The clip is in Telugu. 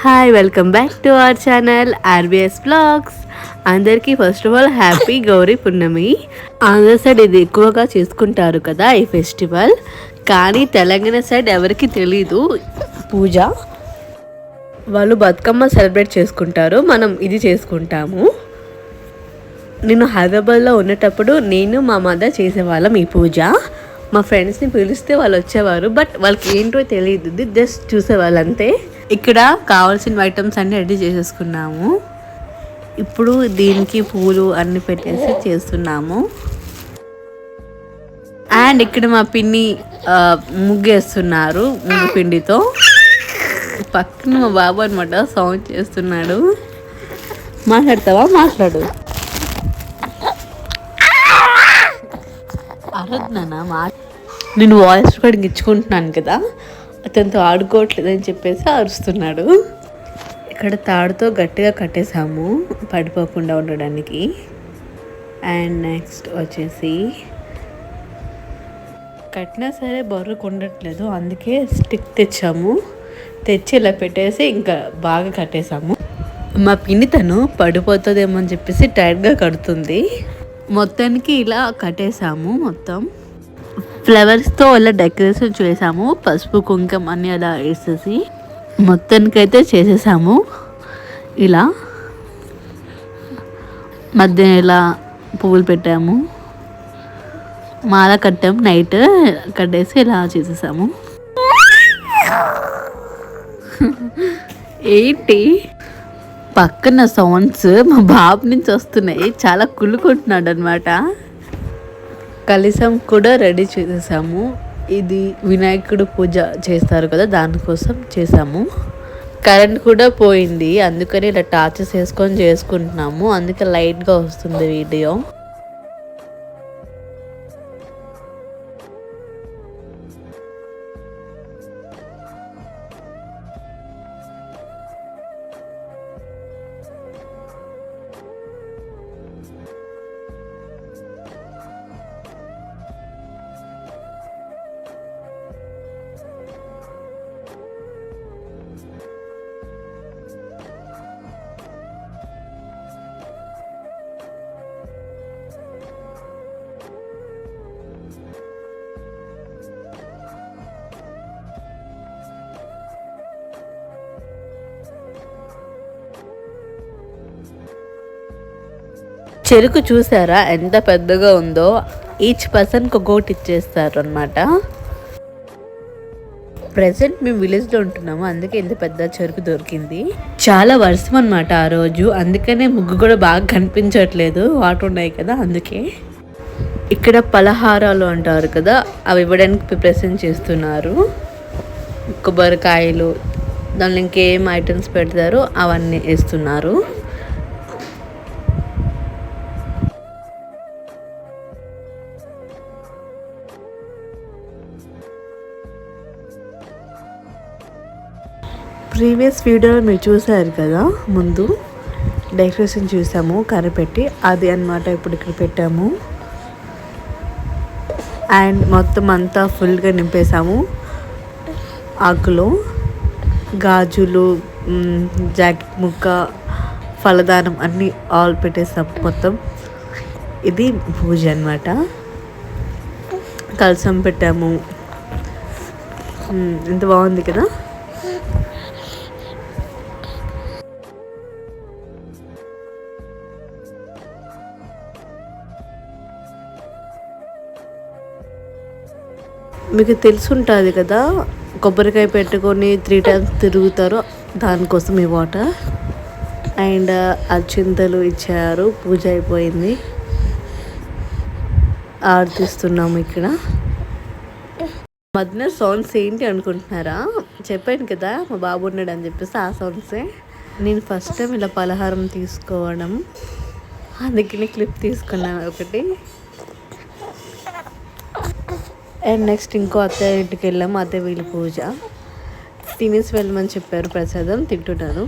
Hi welcome back to our channel RBS blogs. అందరికీ first of all happy Gauri Punnami. Andhra side ఇది ఎక్కువగా చేసుకుంటారు కదా ఈ ఫెస్టివల్, కానీ తెలంగాణ సైడ్ ఎవరికి తెలీదు పూజ. వాళ్ళు బతుకమ్మ సెలబ్రేట్ చేసుకుంటారు, మనం ఇది చేసుకుంటాము. నేను హైదరాబాద్లో ఉన్నప్పుడు నేను మా మదర్ చేసేవాళ్ళం ఈ పూజ. మా ఫ్రెండ్స్ని పిలిస్తే వాళ్ళు వచ్చేవారు, బట్ వాళ్ళకి ఏంటో తెలియదు, జస్ట్ చూసేవాళ్ళు అంతే. ఇక్కడ కావాల్సిన ఐటమ్స్ అన్నీ రెడీ చేసేసుకున్నాము. ఇప్పుడు దీనికి పూలు అన్నీ పెట్టేసి చేస్తున్నాము. అండ్ ఇక్కడ మా పిన్ని ముగ్గేస్తున్నారు ముగ్గు పిండితో. పక్కన మా బాబు అనమాట సౌండ్ చేస్తున్నాడు. మాట్లాడతావా? మాట్లాడు. అరద్నా నేను వాయిస్ రికార్డింగ్ ఇచ్చుకుంటున్నాను కదా, అతనితో ఆడుకోవట్లేదని చెప్పేసి అరుస్తున్నాడు. ఇక్కడ తాడుతో గట్టిగా కట్టేసాము పడిపోకుండా ఉండడానికి. అండ్ నెక్స్ట్ వచ్చేసి కట్టినా సరే బరువుకు ఉండట్లేదు, అందుకే స్టిక్ తెచ్చి ఇలా పెట్టేసి ఇంకా బాగా కట్టేసాము. మా పిన్ని తను పడిపోతుందేమో అని చెప్పేసి టైట్గా కడుతుంది. మొత్తానికి ఇలా కట్టేసాము. మొత్తం ఫ్లవర్స్తో అలా డెకరేషన్ చేసాము, పసుపు కుంకుమ అన్నీ అలా వేసేసి మొత్తానికైతే చేసేసాము. ఇలా మధ్య ఇలా పువ్వులు పెట్టాము, మాల కట్టాము, నైట్ కట్టేసి ఇలా చేసేసాము. ఏంటి పక్కన సౌండ్స్ మా బాబు నుంచి వస్తున్నాయి, చాలా కుళ్ళుకుంటున్నాడు అనమాట. కలశం కూడా రెడీ చేసేసాము. ఇది వినాయకుడు పూజ చేస్తారు కదా, దానికోసం చేసాము. కరెంట్ కూడా పోయింది, అందుకని ఇలా టార్చెస్ వేసుకొని చేసుకుంటున్నాము, అందుకే లైట్గా వస్తుంది వీడియో. చెరుకు చూసారా ఎంత పెద్దగా ఉందో, ఈచ్ పర్సన్కి ఒక్కొక్కటి ఇచ్చేస్తారు అనమాట. ప్రజెంట్ మేము విలేజ్లో ఉంటున్నాము, అందుకే ఇంత పెద్ద చెరుకు దొరికింది. చాలా వర్షం అనమాట ఆ రోజు, అందుకనే ముగ్గు కూడా బాగా కనిపించట్లేదు, వాటర్ ఉన్నాయి కదా అందుకే. ఇక్కడ పలహారాలు అంటారు కదా, అవి ఇవ్వడానికి ప్రిపరేషన్ చేస్తున్నారు. కొబ్బరికాయలు, దానిలో ఇంకేం ఐటమ్స్ పెడతారో అవన్నీ వేస్తున్నారు. ప్రీవియస్ వీడియోలో మీరు చూసారు కదా, ముందు డెకరేషన్ చూసాము కనిపెట్టి, అది అన్నమాట ఇప్పుడు ఇక్కడ పెట్టాము. అండ్ మొత్తం అంతా ఫుల్గా నింపేసాము. ఆకులు, గాజులు, జాకెట్ ముక్క, ఫలదానం అన్నీ ఆల్ పెట్టేసాము మొత్తం. ఇది పూజ అన్నమాట. కలసం పెట్టాము. ఎంత బాగుంది కదా. మీకు తెలుసుంటుంది కదా, కొబ్బరికాయ పెట్టుకొని 3 times తిరుగుతారు, దానికోసం ఈ వాటర్. అండ్ అక్షింతలు ఇచ్చారు, పూజ అయిపోయింది. ఆర్తిస్తున్నాము ఇక్కడ. మధ్యన సౌండ్స్ ఏంటి అనుకుంటున్నారా? చెప్పాను కదా మా బాబు ఉన్నాడు అని చెప్పేసి, ఆ సౌండ్సే. నేను ఫస్ట్ టైం ఇలా పలహారం తీసుకోవడం, అందుకని క్లిప్ తీసుకున్నాను ఒకటి. అండ్ నెక్స్ట్ ఇంకో అత్తయ్య ఇంటికి వెళ్ళాము, అత్తయ్య వీళ్ళ పూజ. తినేసి వెళ్ళమని చెప్పారు, ప్రసాదం తింటున్నాను.